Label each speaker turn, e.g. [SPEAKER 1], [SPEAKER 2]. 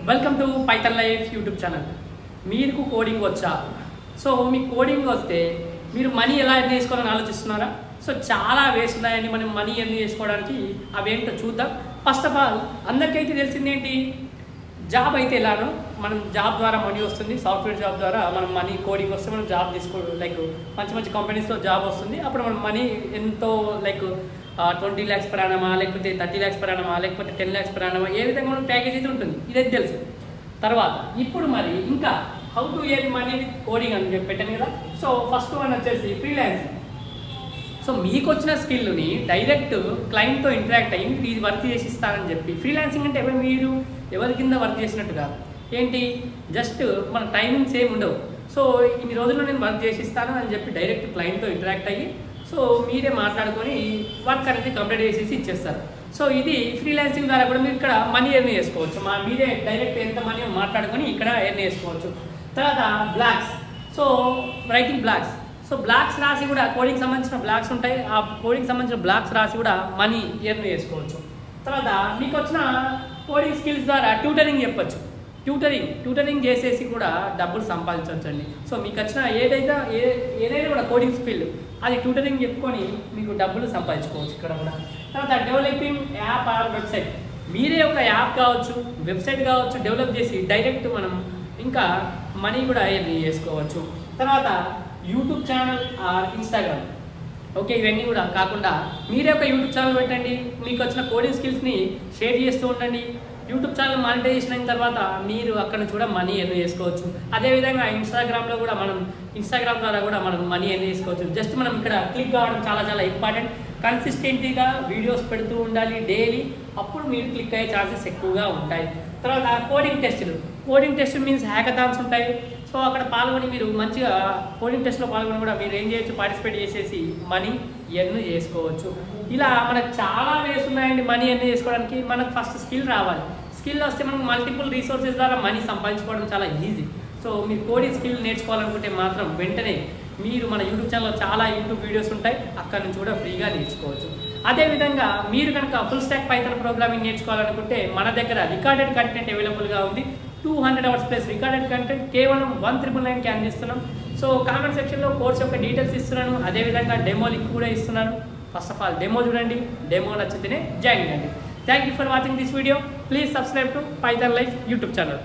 [SPEAKER 1] Welcome to Python life YouTube channel. మీకు coding వచ్చా? So మీకు కోడింగ్ వస్తే మీరు మనీ ఎలా ఎర్న్ చేసుకోవాలని ఆలోచిస్తున్నారా? సో చాలా వేస్ ఉన్నాయండి మనం మనీ ఎర్న్ చేసుకోవడానికి. అవేంటో చూద్దాం. ఫస్ట్ ఆఫ్ ఆల్ అందరికైతే తెలిసింది ఏంటి, జాబ్ అయితే ఎలానో మనం జాబ్ ద్వారా మనీ వస్తుంది. సాఫ్ట్వేర్ జాబ్ ద్వారా మనం మనీ, కోడింగ్ వస్తే మనం జాబ్ లైక్ మంచి మంచి కంపెనీస్లో జాబ్ వస్తుంది. అప్పుడు మనం మనీ ఎంతో లైక్ 20 lakhs per annum, లేకపోతే 30 lakhs per annum, లేకపోతే 10 lakhs per annum, ఏ విధంగా మనం ప్యాకేజ్ అయితే ఉంటుంది. ఇదైతే తెలుసు. తర్వాత ఇప్పుడు మరి ఇంకా how to earn money with coding అని చెప్పి పెట్టాను కదా. సో ఫస్ట్ వన్ వచ్చేసి ఫ్రీలాన్సింగ్. సో మీకు వచ్చిన స్కిల్ని డైరెక్ట్ క్లయింట్తో ఇంటరాక్ట్ అయ్యి ఇది వర్క్ చేసి ఇస్తానని చెప్పి. ఫ్రీలాన్సింగ్ అంటే మీరు ఎవరి కింద వర్క్ చేసినట్టు కాదు. ఏంటి, జస్ట్ మన టైమింగ్స్ ఏమి ఉండవు. సో ఇన్ని రోజుల్లో నేను వర్క్ చేసి ఇస్తాను అని చెప్పి డైరెక్ట్ క్లయింట్తో ఇంటరాక్ట్ అయ్యి సో మీరే మాట్లాడుకొని వర్క్ అనేది కంప్లీట్ చేసేసి ఇచ్చేస్తారు. సో ఇది ఫ్రీలాన్సింగ్ ద్వారా కూడా మీరు ఇక్కడ మనీ ఎర్న్ చేసుకోవచ్చు. మీరే డైరెక్ట్ ఎంత మనీ మాట్లాడుకొని ఇక్కడ ఎర్న్ చేసుకోవచ్చు. తర్వాత blogs. So writing blogs. So blogs రాసి కూడా కోడింగ్ సంబంధించిన బ్లాగ్స్ ఉంటాయి. ఆ కోడింగ్ సంబంధించిన బ్లాగ్స్ రాసి కూడా మనీ ఎర్న్ చేసుకోవచ్చు. తర్వాత మీకు వచ్చిన కోడింగ్ స్కిల్స్ ద్వారా ట్యూటరింగ్ చెప్పచ్చు. ట్యూటరింగ్ చేసేసి కూడా డబ్బులు సంపాదించవచ్చు అండి. సో మీకు వచ్చిన ఏదైనా కూడా కోడింగ్ స్కిల్ అది ట్యూటరింగ్ చెప్పుకొని మీకు డబ్బులు సంపాదించుకోవచ్చు ఇక్కడ కూడా. తర్వాత డెవలపింగ్ యాప్ ఆర్ వెబ్సైట్. మీరే ఒక యాప్ కావచ్చు, వెబ్సైట్ కావచ్చు డెవలప్ చేసి డైరెక్ట్ మనం ఇంకా మనీ కూడా ఎర్న్ చేసుకోవచ్చు. తర్వాత YouTube channel or Instagram. Okay, ఇవన్నీ కూడా కాకుండా మీరే ఒక యూట్యూబ్ ఛానల్ పెట్టండి. మీకు వచ్చిన కోడింగ్ స్కిల్స్ని షేర్ చేస్తూ ఉండండి. యూట్యూబ్ ఛానల్ మానిటైజేషన్ అయిన తర్వాత మీరు అక్కడ నుంచి కూడా మనీ ఎర్న్ చేసుకోవచ్చు. అదేవిధంగా ఇన్స్టాగ్రామ్లో కూడా ఇన్స్టాగ్రామ్ ద్వారా కూడా మనం మనీ ఎర్న్ చేసుకోవచ్చు. జస్ట్ మనం ఇక్కడ క్లిక్ కావడం చాలా చాలా ఇంపార్టెంట్. కన్సిస్టెంట్గా వీడియోస్ పెడుతూ ఉండాలి డైలీ. అప్పుడు మీరు క్లిక్ అయ్యే ఛాన్సెస్ ఎక్కువగా ఉంటాయి. తర్వాత కోడింగ్ టెస్టులు మీన్స్ హ్యాకథాన్స్ ఉంటాయి. సో అక్కడ పాల్గొని మీరు మంచిగా కోడింగ్ టెస్ట్లో పాల్గొని కూడా మీరు ఏం చేయొచ్చు, పార్టిసిపేట్ చేసేసి మనీ ఎర్న్ చేసుకోవచ్చు. ఇలా మనకు చాలా వేస్ ఉన్నాయండి మనీ ఎర్న్ చేసుకోవడానికి. మనకు ఫస్ట్ స్కిల్ రావాలి. స్కిల్ వస్తే మనకు మల్టిపుల్ రిసోర్సెస్ ద్వారా మనీ సంపాదించుకోవడం చాలా ఈజీ. సో మీరు కోడింగ్ స్కిల్ నేర్చుకోవాలనుకుంటే మాత్రం వెంటనే మీరు మన యూట్యూబ్ ఛానల్లో చాలా యూట్యూబ్ వీడియోస్ ఉంటాయి, అక్కడ నుంచి కూడా ఫ్రీగా నేర్చుకోవచ్చు. అదేవిధంగా మీరు కనుక ఫుల్ స్టాక్ పైథాన్ ప్రోగ్రామింగ్ నేర్చుకోవాలనుకుంటే మన దగ్గర రికార్డెడ్ కంటెంట్ అవైలబుల్గా ఉంది. 200 hours ప్లస్ రికార్డెడ్ కంటెంట్ కేవలం 1999కి అందిస్తున్నాం. సో కామెంట్ సెక్షన్లో కోర్స్ యొక్క డీటెయిల్స్ ఇస్తున్నాను. అదేవిధంగా డెమో లింక్ కూడా ఇస్తున్నాను. ఫస్ట్ ఆఫ్ ఆల్ డెమో చూడండి, డెమో నచ్చితేనే జాయిన్ అవ్వండి. Thank you for watching this video. Please subscribe to Python life YouTube channel.